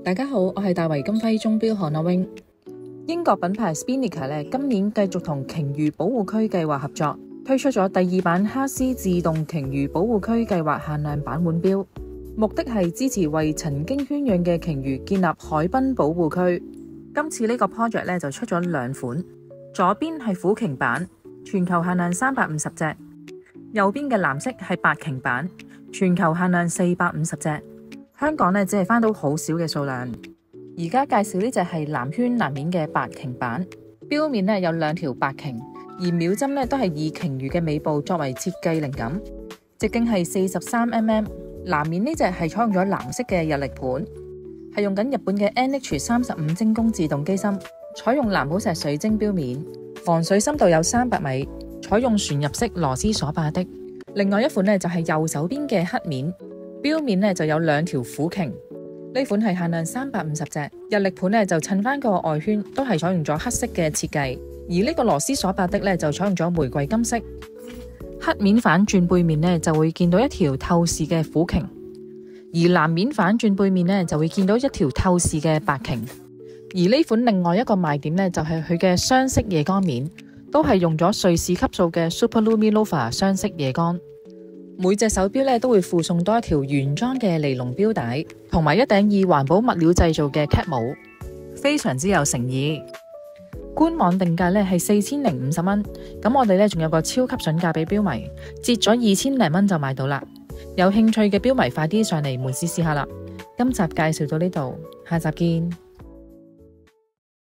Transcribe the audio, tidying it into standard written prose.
大家好，我係大圍金輝鐘錶行阿 wing。英國品牌 Spinnaker 今年繼續同鯨魚保護區計劃合作，推出咗第2版哈斯自動鯨魚保護區計劃限量版腕錶，目的係支持為曾經圈養嘅鯨魚建立海濱保護區。今次呢個 project 就出咗2款，左邊係虎鯨版，全球限量350隻；右邊嘅藍色係白鯨版，全球限量450隻。香港只係返到好少嘅數量。而家介紹呢隻係藍圈藍面嘅白鯨版，錶面有2條白鯨，而秒針都係以鯨魚嘅尾部作為設計靈感，直徑係43mm。藍面呢隻係採用咗藍色嘅日曆盤，係用緊日本嘅 NH35 精工自動機芯，採用藍寶石水晶錶面，防水深度有300米，採用旋入式螺絲鎖把的。另外一款就係右手邊嘅黑面，錶面就有2條虎鯨，呢款係限量350隻。日曆盤就襯翻個外圈，都係採用咗黑色嘅設計，而呢個螺絲鎖把的就採用咗玫瑰金色。黑面反轉背面就會見到一條透視嘅虎鯨，而藍面反轉背面就會見到一條透視嘅白鯨。而呢款另外一個賣點就係佢嘅雙色夜光面，都係用咗瑞士級數嘅 Superlumilova 雙色夜光。每隻手錶都會附送多一條原裝嘅尼龍錶帶，同埋一頂以環保物料製造嘅 cap 帽，非常之有誠意。官網定價係4050蚊，咁我哋仲有個超級筍價俾錶迷，折咗2000零蚊就買到啦。有興趣嘅錶迷快啲上嚟門市試下啦。今集介紹到呢度，下集見。